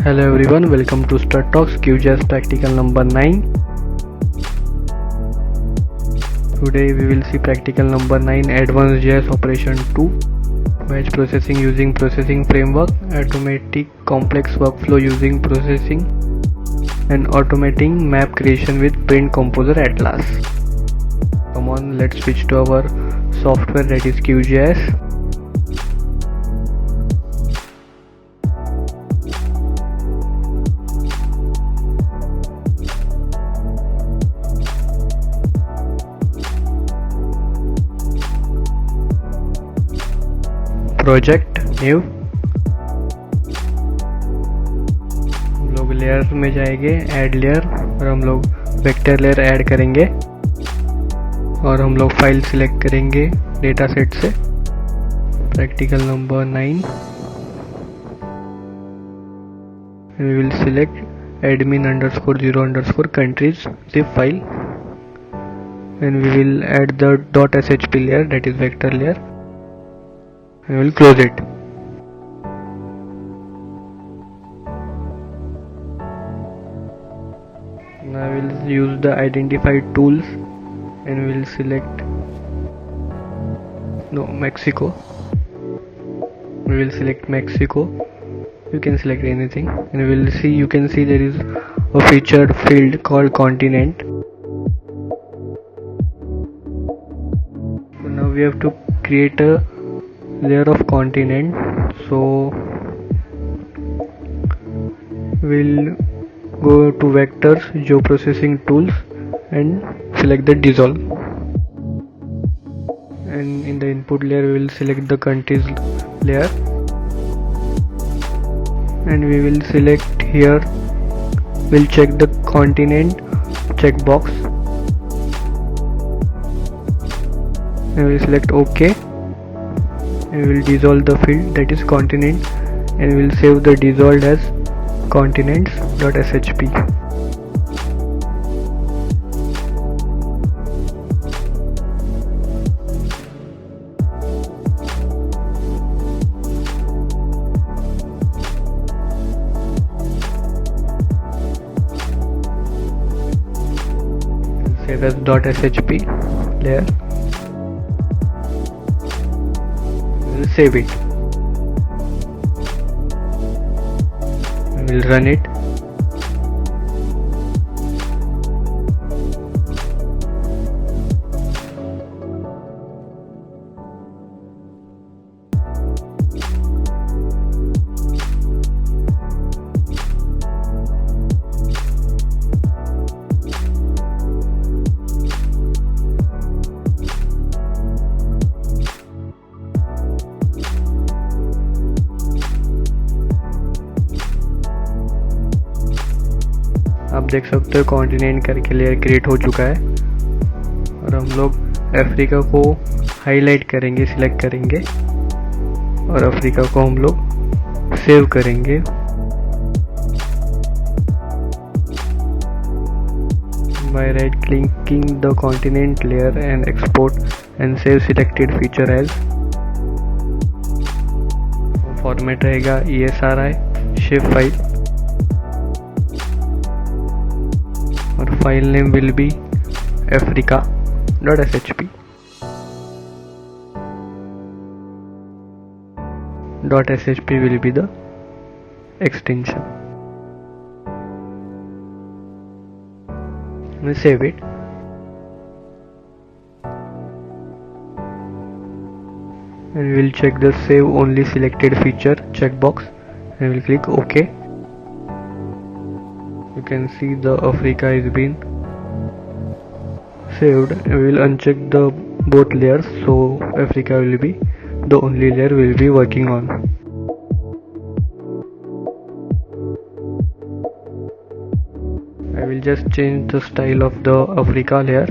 Hello everyone, welcome to Stud Talks QGIS practical number 9. Today we will see practical number 9 Advanced GIS Operation 2, Batch Processing using Processing Framework, Automatic Complex Workflow using Processing, and Automating Map Creation with Print Composer Atlas. Come on, let's switch to our software, that is QGIS. Project new, हम लोग layer में जाएंगे, add layer, और हम लोग vector layer add करेंगे और हम लोग फाइल सिलेक्ट करेंगे डेटा सेट से। Practical number 9 we will select admin_0_countries zip file and we will add the .shp layer, that is vector layer. I will close it. Now I will use the identify tools and we will select Mexico. We will select Mexico. You can select anything and we will see, you can see there is a featured field called continent. So now we have to create a layer of continent, so we'll go to vectors, geoprocessing tools, and select the dissolve, and in the input layer we will select the countries layer and we will select here, we'll check the continent checkbox and we'll select OK. We will dissolve the field, that is continent, and we will save the dissolved as continents.shp. Save as .shp layer. Save it. We'll run it. आप देख सकते हो continent करके layer create हो चुका है और हम लोग अफ्रीका को हाईलाइट करेंगे, सिलेक्ट करेंगे और अफ्रीका को हम लोग सेव करेंगे। By right clicking the continent layer and export and save selected feature as, format रहेगा ESRI shape file और file name will be africa.shp. .shp will be the extension. We save it. And we will check the save only selected feature checkbox and we will click OK. You can see the Africa is been saved. We will uncheck the both layers, so Africa will be the only layer we will be working on. I will just change the style of the Africa layer.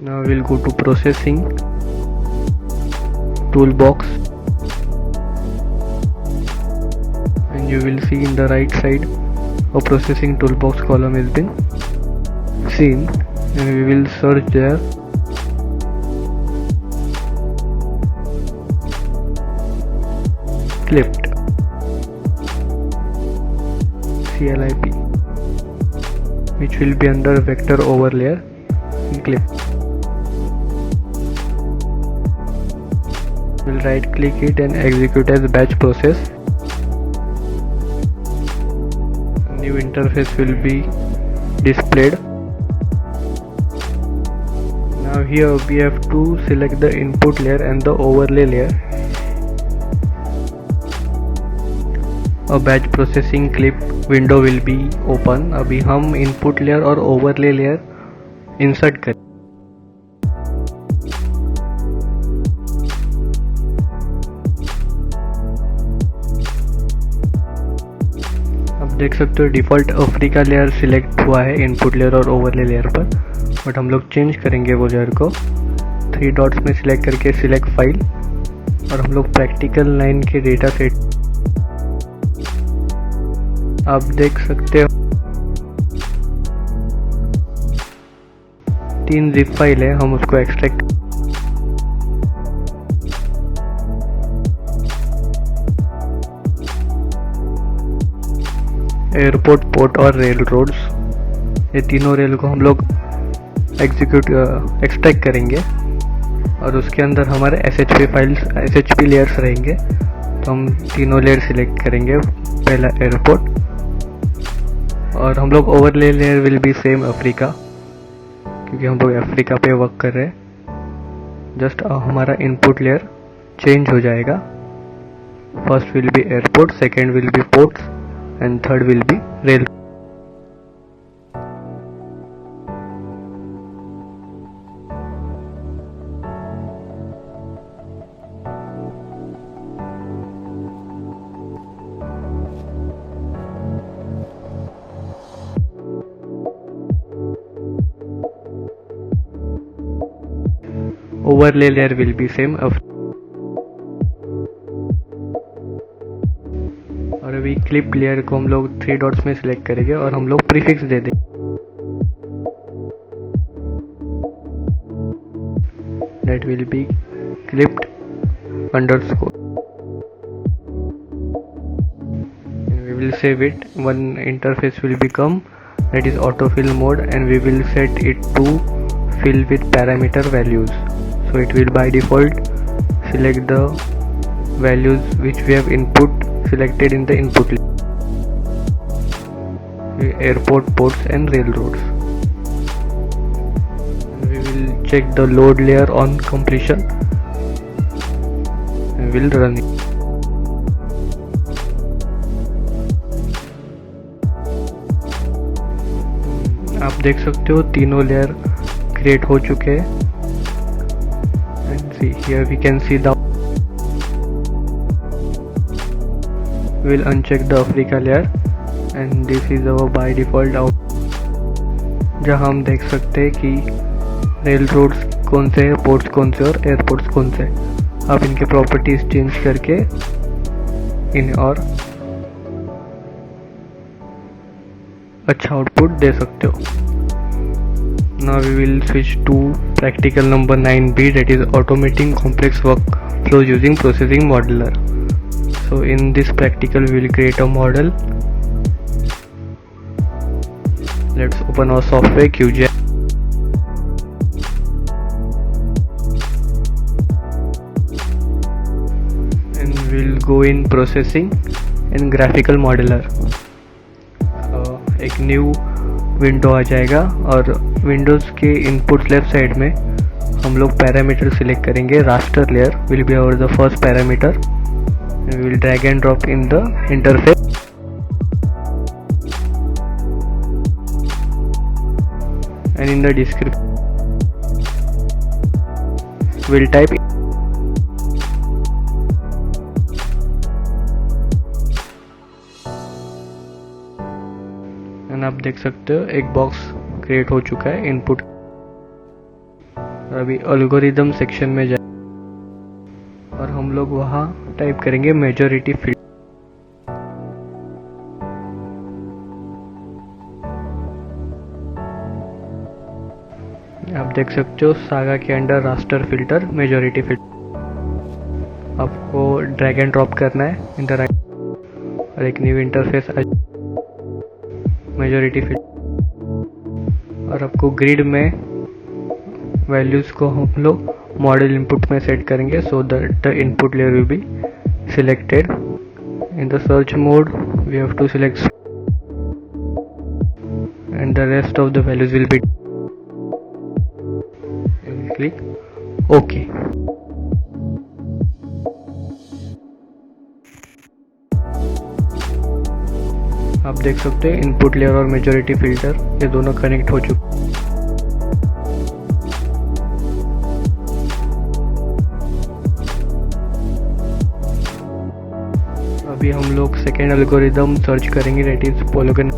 Now we'll go to processing toolbox you will see in the right side a processing toolbox column has been seen, and we will search there. Clipped CLIP, which will be under vector overlayer in clip. We'll right click it and execute as batch process. A new interface will be displayed. Now here we have to select the input layer and the overlay layer. A batch processing clip window will be open. अभी हम input layer और overlay layer insert करें. अब देख सकते हो default Africa layer select हुआ है इनपुट लेयर और ओवरले लेयर पर, बट हम लोग चेंज करेंगे वो लेयर को. 3 डॉट्स में सिलेक्ट करके सिलेक्ट फाइल, और हम लोग प्रैक्टिकल 9 के डेटा सेट आप देख सकते हो 3 जिप फाइल है. हम उसको एक्सट्रैक्ट एयरपोर्ट, पोर्ट और रेल रोड्स, ये तीनों रेल को हम लोग एक्सट्रैक्ट करेंगे, और उसके अंदर हमारे SHP लेयर्स रहेंगे. तो हम तीनों लेयर सिलेक्ट करेंगे. पहला एयरपोर्ट, और हम लोग overlay layer will B same Africa, क्योंकि हम लोग अफ्रीका पे वर्क कर रहे हैं. जस्ट हमारा इनपुट लेयर चेंज हो जाएगा. First will be airport, second will be ports and third will be rail. Overlay layer will be same. और अभी क्लिप लेयर को हम लोग 3 डॉट्स में सिलेक्ट करेंगे और हम लोग प्रीफिक्स दे देंगे. That will be clipped underscore. And we will save it. One interface will become, that is autofill mode, and we will set it to fill with parameter values. So it will by default select the values which we have selected in the input airport, ports and railroads. We will check the load layer on completion and we'll run it. आप देख सकते हो तीनों layer create हो चुके हैं. Here we can see the, we'll uncheck the Africa layer and this is our by default out, जहाँ हम देख सकते हैं कि रेल रोड्स कौन से हैं, पोर्ट्स कौन से और एयरपोर्ट्स कौन से. आप इनके प्रॉपर्टीज चेंज करके इन्हें और अच्छा आउटपुट दे सकते हो. Now we will switch to practical number 9b, that is automating complex workflow using processing modeler. So in this practical we will create a model. Let's open our software QGIS and we'll go in processing and graphical modeler. एक new window आ जाएगा और Windows के input left side में हम लोग parameter select करेंगे. Raster layer will be our the first parameter. We will drag and drop in the interface and in the description will type and आप देख सकते हो एक बॉक्स क्रिएट हो चुका है इनपुट. अभी एल्गोरिदम सेक्शन में जाए और हम लोग वहाँ टाइप करेंगे मेजॉरिटी फील्ड. आप देख सकते हो सागा के under raster filter majority filter, आपको ड्रैग एंड ड्रॉप करना है इन द राइट और एक न्यू इंटरफेस मेजॉरिटी फिल्टर, और आपको ग्रिड में वैल्यूज़ को हम लोग मॉडल इनपुट में सेट करेंगे so that the input layer will be selected. In the search mode we have to select and the rest of the values will be, and click OK. आप देख सकते हैं input layer और majority filter ये दोनों connect हो चुके. अभी हम लोग सेकेंड एल्गोरिदम सर्च करेंगे, that is polygon.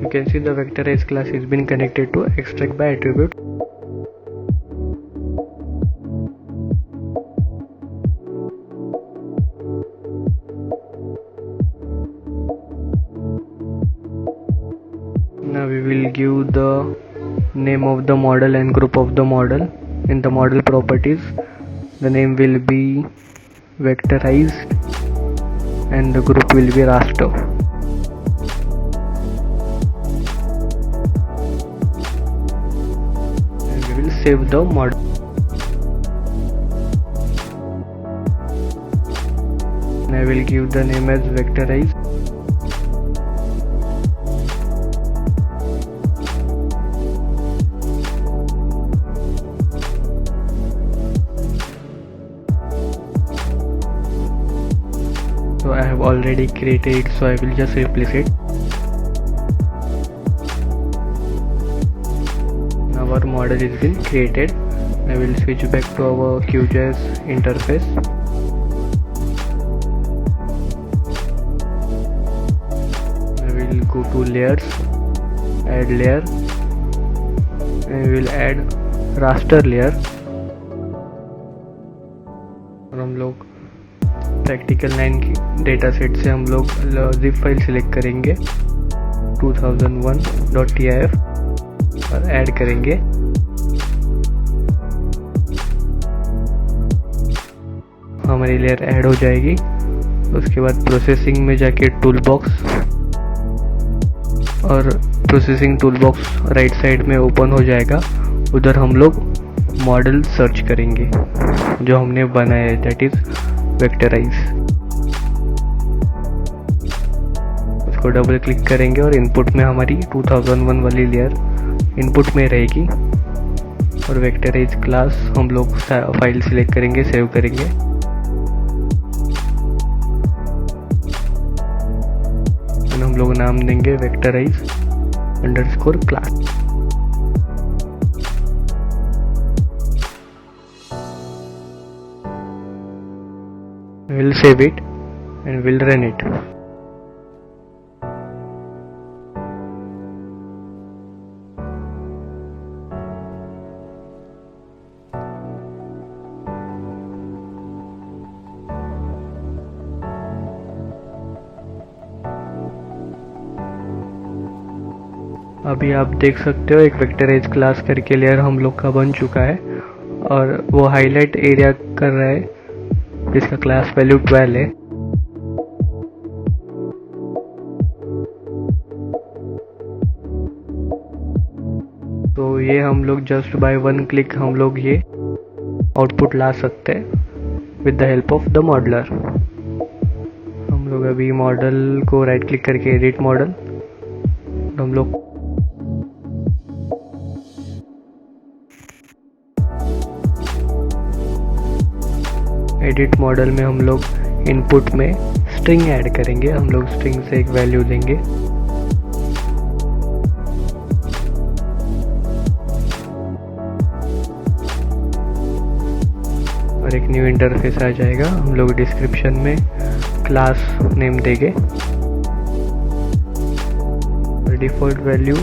You can see the vectorize class is been connected to extract by attribute. Now we will give the name of the model and group of the model. In the model properties, the name will be vectorized and the group will be raster. Save the model. And I will give the name as vectorize. So I have already created it, so I will just replace it. Our model is been created. I will switch back to our QGIS interface. I will go to layers, add layer, and we will add raster layer. और हम लोग practical 9 की data set से हम लोग zip file select करेंगे 2001.tif और add करेंगे. हमारी लेयर ऐड हो जाएगी. उसके बाद प्रोसेसिंग में जाके टूल बॉक्स, और processing tool box right side में ओपन हो जाएगा. उधर हम लोग मॉडल सर्च करेंगे जो हमने बनाया है, दैट इज वेक्टराइज। उसको डबल क्लिक करेंगे और इनपुट में हमारी 2001 वाली लेयर इनपुट में रहेगी और वेक्टराइज क्लास हम लोग फाइल सिलेक्ट करेंगे, सेव करेंगे। और हम लोग नाम देंगे vectorise underscore class. We'll save it and we'll run it. अभी आप देख सकते हो एक वेक्टराइज क्लास करके लेयर हम लोग का बन चुका है और वो हाईलाइट एरिया कर रहा है जिसका क्लास वैल्यू 12 है। तो ये हम लोग जस्ट बाय वन क्लिक हम लोग ये आउटपुट ला सकते हैं with the help of the modeler. हम लोग अभी मॉडल को राइट क्लिक करके एडिट मॉडल, हम लोग एडिट मॉडल में हम लोग इनपुट में स्ट्रिंग ऐड करेंगे। हम लोग स्ट्रिंग से एक वैल्यू देंगे और एक न्यू इंटरफेस आ जाएगा। हम लोग डिस्क्रिप्शन में क्लास नेम देंगे और डिफॉल्ट वैल्यू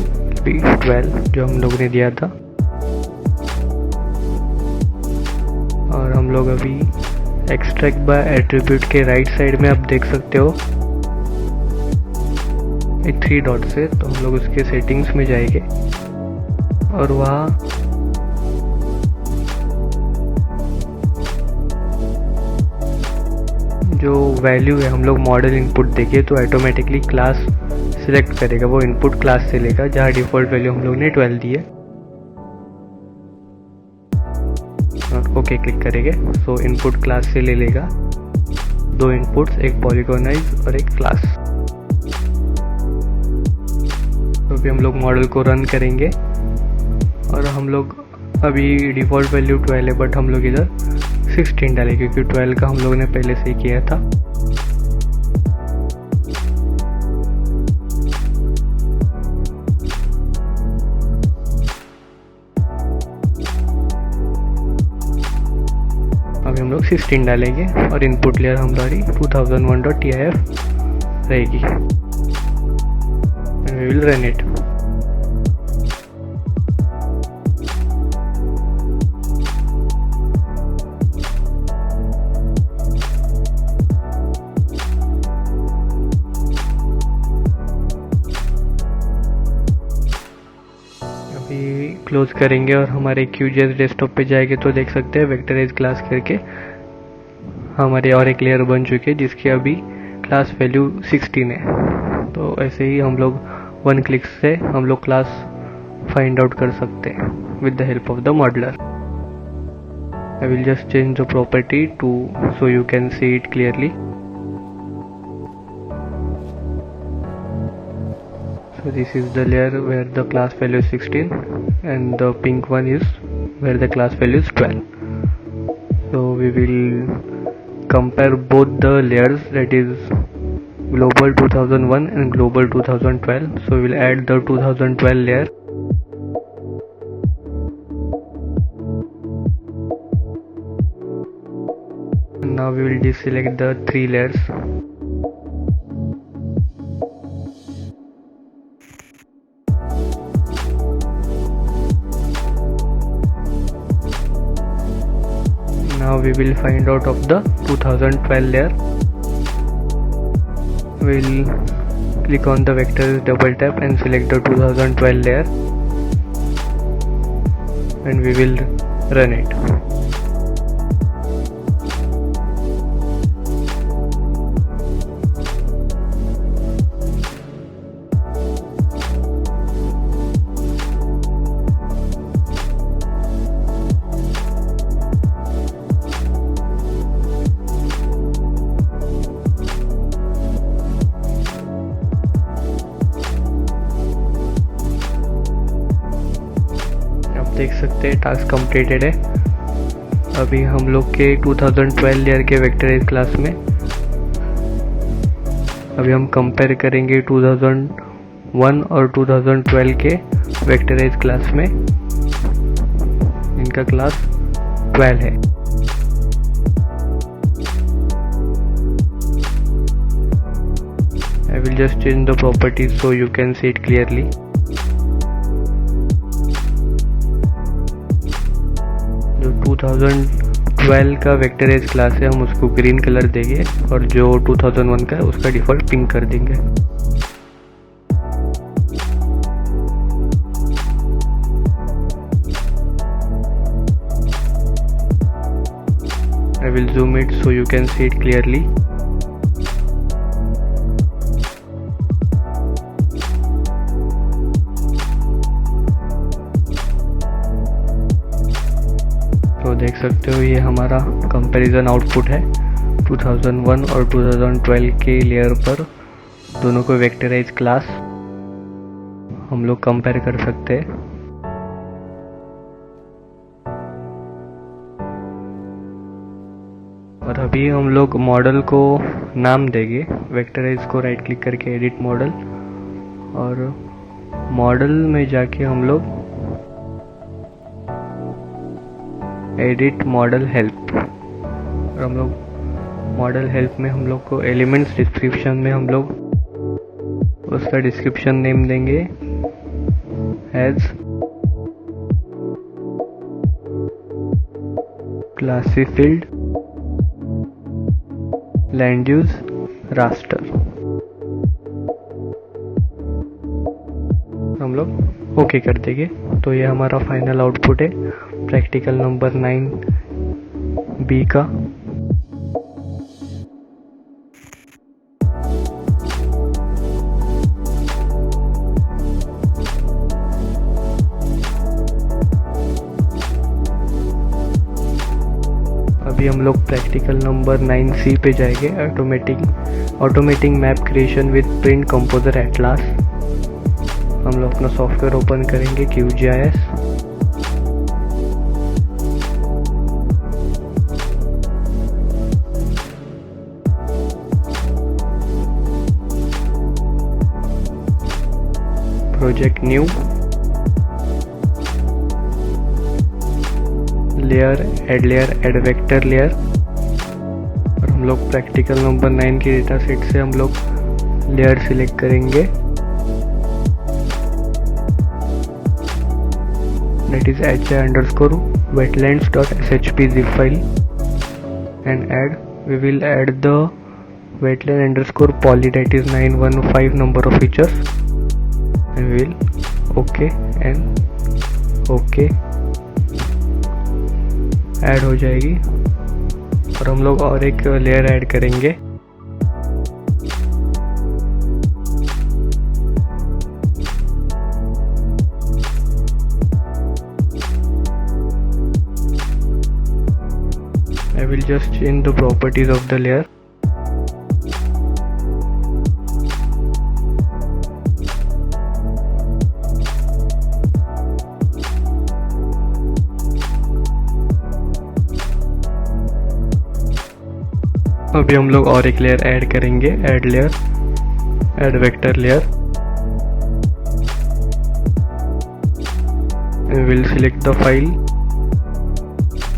भी 12 जो हम लोग ने दिया था। और हम लोग अभी एक्सट्रैक्ट बाय एट्रीब्यूट के राइट साइड में आप देख सकते हो एक 3 डॉट से, तो हम लोग उसके सेटिंग्स में जाएंगे और वहाँ जो वैल्यू है हम लोग मॉडल इनपुट देंगे तो ऑटोमेटिकली क्लास सिलेक्ट करेगा। वो इनपुट क्लास से लेगा जहाँ डिफॉल्ट वैल्यू हम लोग ने 12 दी है और ओके क्लिक करेंगे। सो इनपुट क्लास से ले लेगा 2 इनपुट्स, एक पॉलीगोनाइज और एक क्लास। तो अभी हम लोग मॉडल को रन करेंगे और हम लोग अभी डिफ़ॉल्ट वैल्यू 12 है बट हम लोग इधर 16 डालें क्योंकि 12 का हम लोग ने पहले से ही किया था। अभी हम लोग 16 डालेंगे और इनपुट लेयर हमारी 2001.tif रहेगी। We will run it. अभी क्लोज करेंगे और हमारे QGIS डेस्कटॉप पे जाएंगे तो देख सकते हैं वेक्टराइज क्लास करके हमारे और एक लेयर बन चुके हैं जिसकी अभी क्लास वैल्यू 16 है। तो ऐसे ही हम लोग वन क्लिक से हम लोग क्लास फाइंड आउट कर सकते हैं with the help of the modeler. I will just change the property to so you can see it clearly. So this is the layer where the class value is 16 and the pink one is where the class value is 12. So we will compare both the layers, that is global 2001 and global 2012. So we will add the 2012 layer. And now we will deselect the 3 layers. Now we will find out of the 2012 layer. We'll click on the vector, double tap and select the 2012 layer and we will run it. सकते हैं task completed है। अभी हम लोग के 2012 layer के vectorise class में अभी हम कंपेयर करेंगे 2001 और 2012 के वेक्टराइज क्लास में। इनका क्लास 12 है। I will just change the properties so you can see it clearly. जो 2012 का वेक्टराइज क्लास है हम उसको ग्रीन कलर देंगे और जो 2001 का है उसका डिफ़ॉल्ट पिंक कर देंगे। I will zoom it so you can see it clearly. तो देख सकते हो ये हमारा कंपैरिजन आउटपुट है 2001 और 2012 के लेयर पर। दोनों को वेक्टराइज क्लास हम लोग कंपेयर कर सकते हैं। और अभी हम लोग मॉडल को नाम देंगे। वेक्टराइज को राइट क्लिक करके एडिट मॉडल, और मॉडल में जाके हम लोग एडिट मॉडल हेल्प, और हम लोग मॉडल हेल्प में हम लोग को एलिमेंट्स डिस्क्रिप्शन में हम लोग उसका डिस्क्रिप्शन नेम देंगे एज क्लासिफिल्ड लैंड यूज रास्टर। हम लोग ओके कर देंगे। तो ये हमारा फाइनल आउटपुट है प्रैक्टिकल नंबर 9B का। अभी हम लोग प्रैक्टिकल नंबर 9C पे जाएंगे, automating map creation with print composer atlas. हम लोग अपना सॉफ्टवेयर ओपन करेंगे QGIS। Project new, layer, add vector layer. और हम लोग प्रैक्टिकल नंबर 9 की डेटा सेट से हम लोग लेयर सिलेक्ट करेंगे, that is hi_wetlands.shp zip file, and we will add the wetland_poly, that is 915 number of features, and we will OK and OK। Add हो जाएगी। और हम लोग और एक लेयर ऐड करेंगे, I will just change the properties of the layer। अभी हम लोग और एक लेयर ऐड करेंगे, add vector layer. We will select the file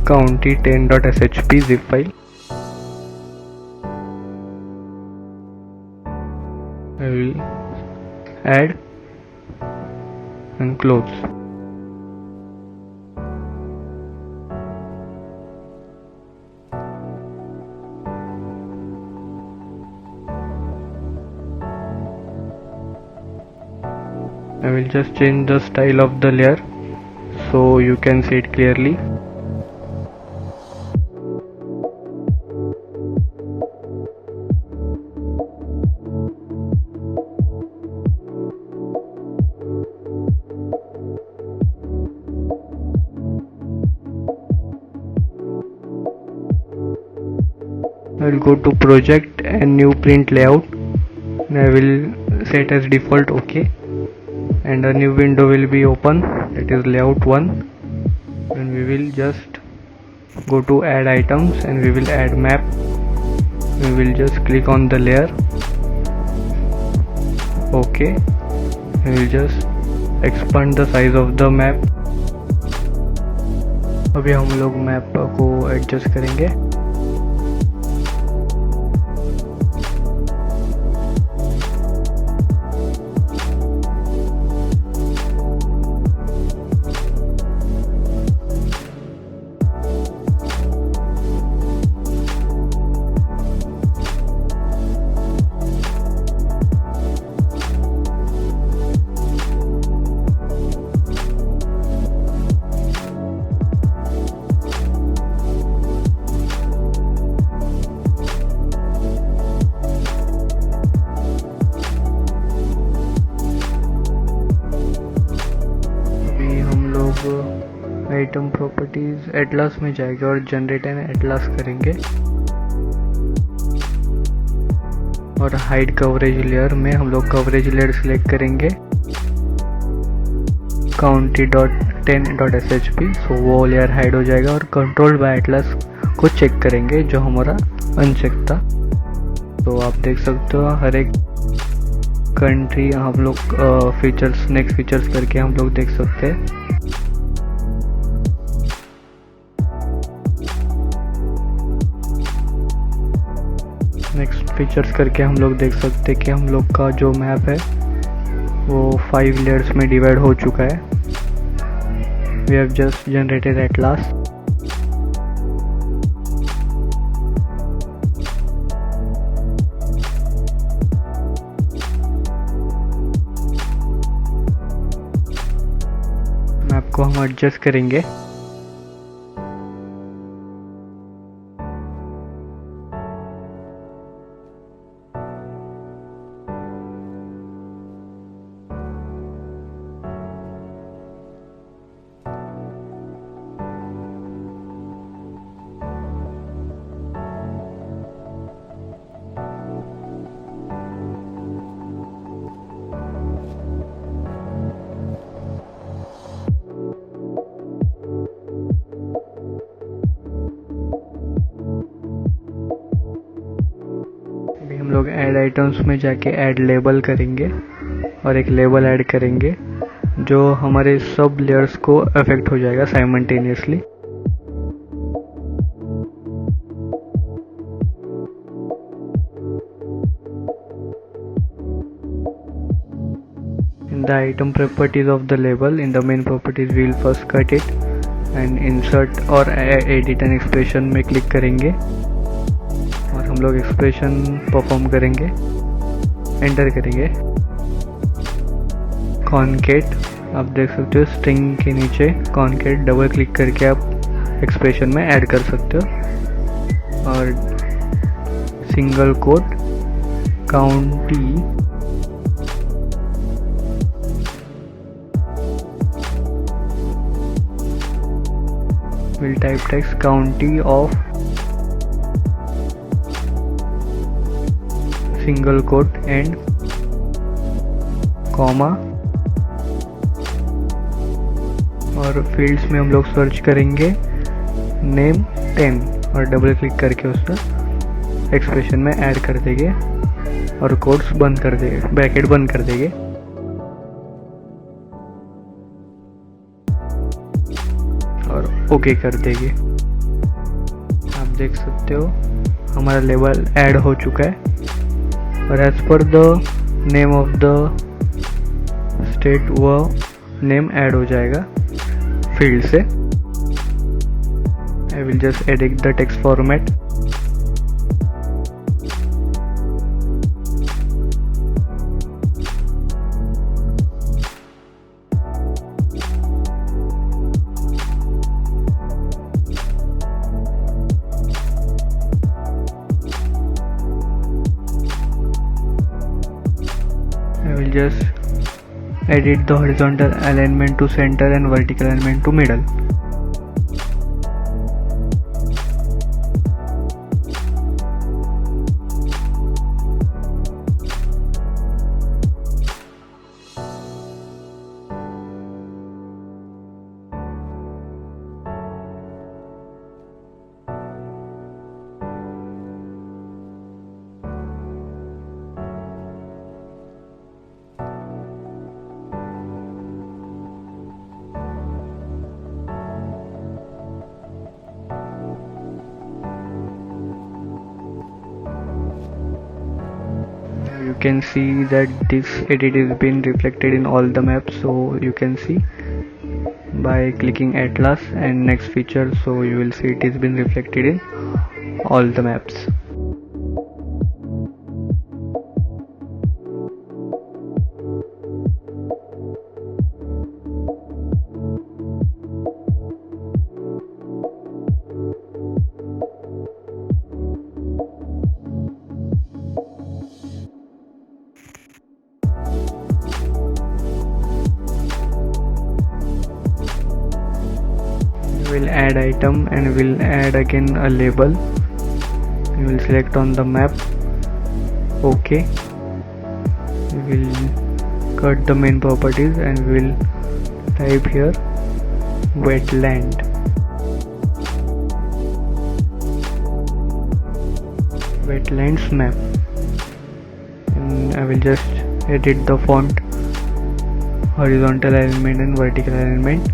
county10.shp zip file। I will add and close। I will just change the style of the layer so you can see it clearly। I will go to project and new print layout, and I will set as default OK, and a new window will be open, that is layout 1, Then we will just go to add items and we will add map. We will just click on the layer. Okay, we will just expand the size of the map. अभी हम लोग map को adjust करेंगे. Item properties atlas में जाएंगे और generate N atlas करेंगे और हाइड कवरेज लेयर में हम लोग कवरेज लेयर सिलेक्ट करेंगे county.10.shp. सो वो लेयर हाइड हो जाएगा और कंट्रोल बाय एटलास को चेक करेंगे जो हमारा अनचेक था. तो आप देख सकते हो हर एक कंट्री हम लोग फीचर्स नेक्स्ट फीचर्स करके हम लोग देख सकते हैं. नेक्स्ट फीचर्स करके हम लोग देख सकते हैं कि हम लोग का जो मैप है वो 5 लेयर्स में डिवाइड हो चुका है. We have just generated atlas. Map को हम एडजस्ट करेंगे. हम लोग ऐड आइटम्स में जाके ऐड लेबल करेंगे और एक लेबल ऐड करेंगे जो हमारे सब लेयर्स को अफेक्ट हो जाएगा simultaneously. In the item properties of the label, in the main properties we will first cut it and insert और edit an expression में क्लिक करेंगे और हम लोग एक्सप्रेशन परफॉर्म करेंगे. एंटर करेंगे. कॉनकेट आप देख सकते हो स्ट्रिंग के नीचे कॉनकेट डबल क्लिक करके आप एक्सप्रेशन में ऐड कर सकते हो. और single quote county will type text county of single quote and comma. और फील्ड्स में हम लोग सर्च करेंगे नेम 10 और डबल क्लिक करके उसका एक्सप्रेशन में ऐड कर देंगे और कोट्स बंद कर देंगे, ब्रैकेट बंद कर देंगे. और ओके कर देंगे. आप देख सकते हो हमारा लेवल ऐड हो चुका है और एज पर the name of the state वो नेम ऐड हो जाएगा फील्ड से. I will just edit the text format. I will just edit the horizontal alignment to center and vertical alignment to middle. can see that this edit is been reflected in all the maps. So you can see by clicking Atlas and next feature, so you will see it is been reflected in all the maps. We'll add item and we'll add again a label. We will select on the map. OK. We will cut the main properties and we will type here wetland. Wetlands map. And I will just edit the font, horizontal alignment and vertical alignment.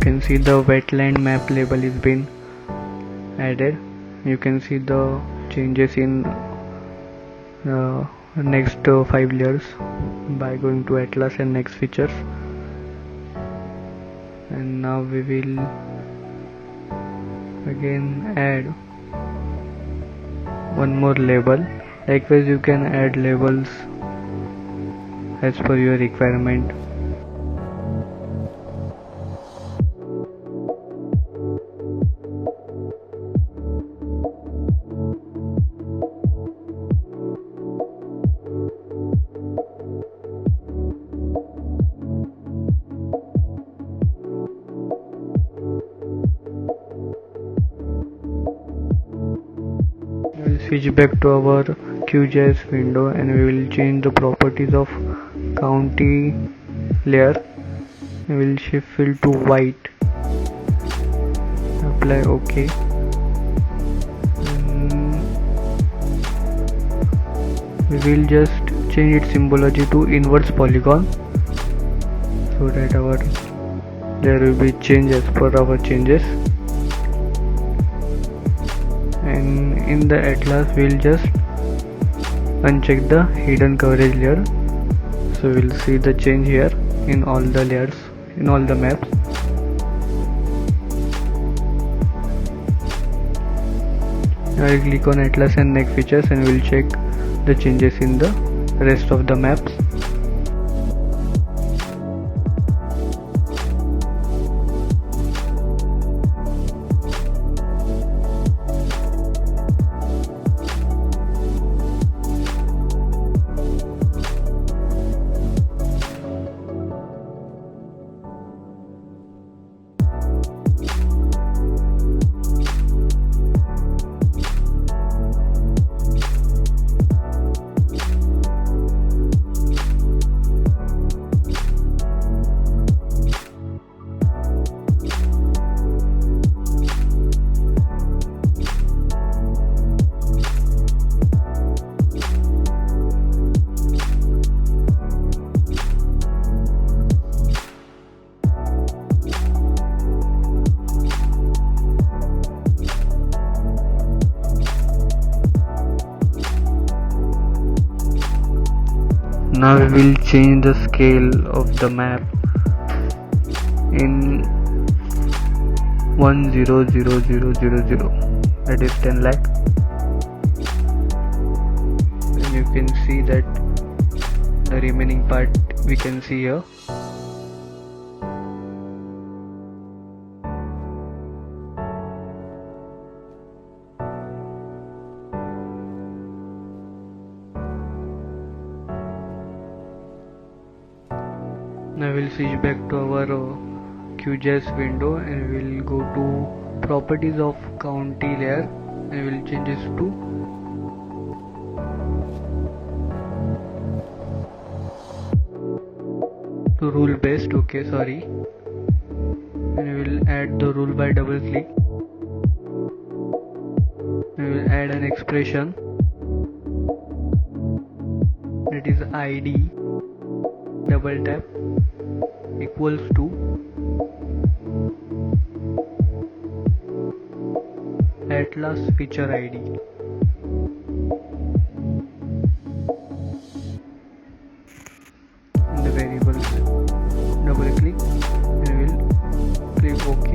Can see the wetland map label is been added. You can see the changes in next 5 layers by going to Atlas and next features. And now we will again add one more label. Likewise, you can add labels as per your requirement. Switch back to our QGIS window and we will change the properties of county layer. We will shift fill to white, apply OK. We will just change its symbology to inverse polygon so that there will be change as per our changes. And in the Atlas we'll just uncheck the hidden coverage layer, so we'll see the change here in all the layers, in all the maps. Now I'll click on Atlas and next features and we'll check the changes in the rest of the maps. Now we will change the scale of the map in 100,000, that is 10 lakh, and you can see that the remaining part we can see here. Now we'll switch back to our QGIS window and we'll go to properties of county layer and we'll change this to rule based. Okay, sorry. And we will add the rule by double click. We will add an expression, that is ID, double tap, equals to Atlas feature ID. In the variables, double click and we will click OK.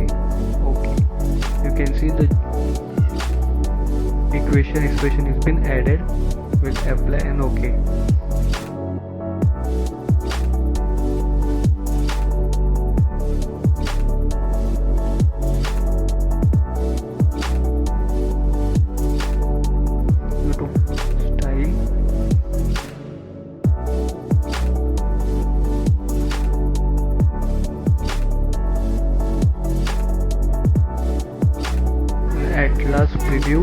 You can see the expression has been added. We'll apply and OK. Atlas preview.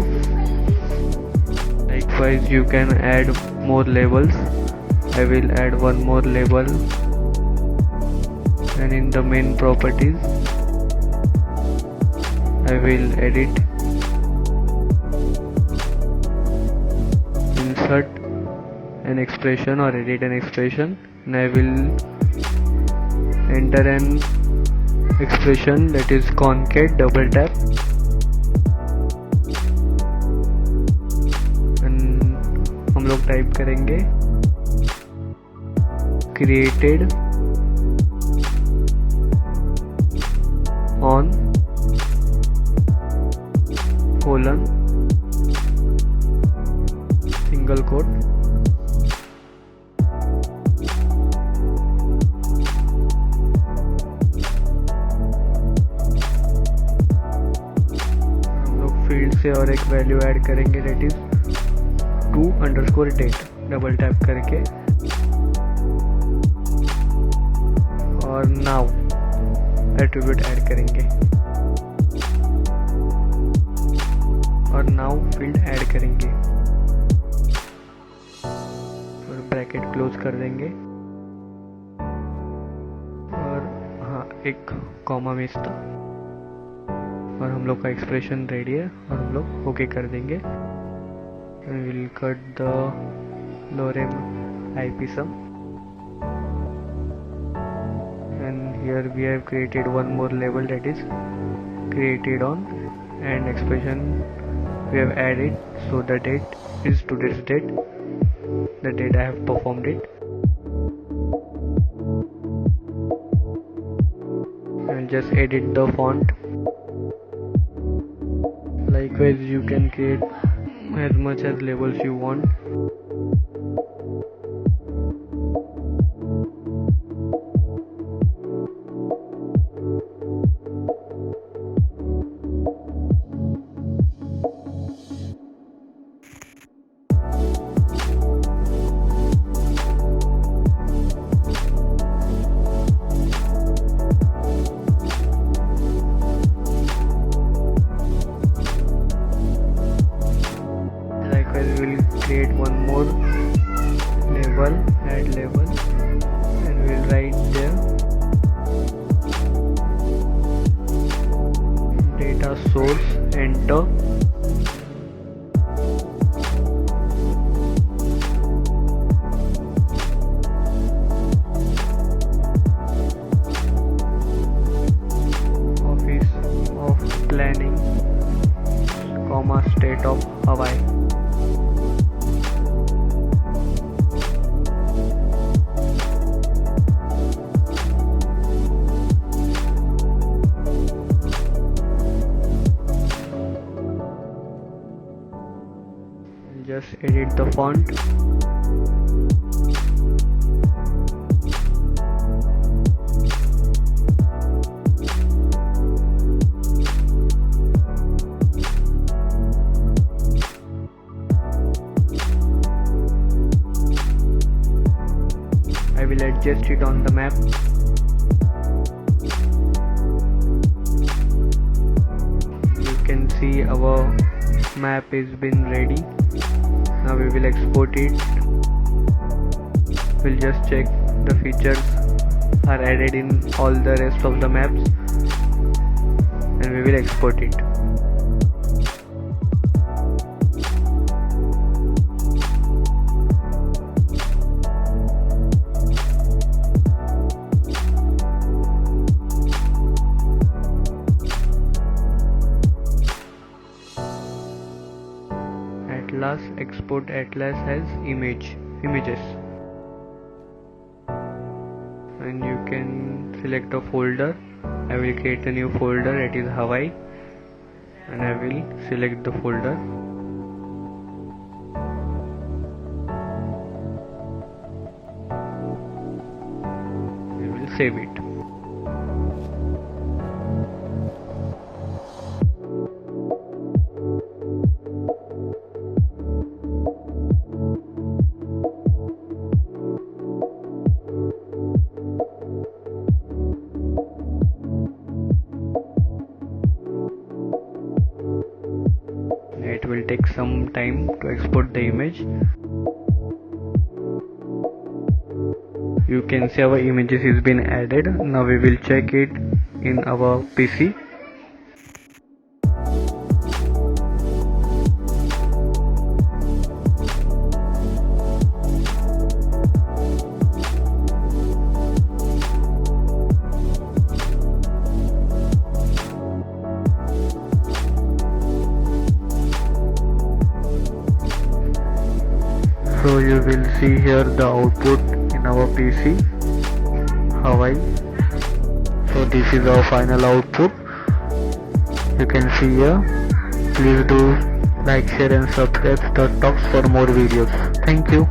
Likewise, you can add more labels. I will add one more label, and in the main properties I will edit, insert an expression or edit an expression, and I will enter an expression, that is concat, double tap, हम लोग type करेंगे created on colon single quote हम लोग field से और एक value add करेंगे, that is to_date, double tap करके, और नाउ एट्रीब्यूट ऐड करेंगे और नाउ फील्ड ऐड करेंगे और ब्रैकेट क्लोज कर देंगे और हाँ एक कॉमा मिस था और हम लोग का एक्सप्रेशन रेडी है और हम लोग ओके कर देंगे. We will cut the lorem ipsum, and here we have created one more label, that is created on, and expression we have added, so the date is today's date, the date I have performed it, and just edit the font. Likewise, you can create as much as labels you want. We'll create one more label, add label, and we'll write there data source, enter, office of planning, comma, state of Hawaii. just edit the font. I will adjust it on the map. You can see our map is been ready. Now we will export it. We'll just check the features are added in all the rest of the maps and we will export it. Atlas export Atlas as images, and you can select a folder. I will create a new folder, it is Hawaii, and I will select the folder. We will save it. It will take some time to export the image. You can see our images is been added. Now we will check it in our PC. So you will see here the output in our PC, Hawaii. So this is our final output. You can see here. Please do like, share and subscribe to Talks for more videos. Thank you.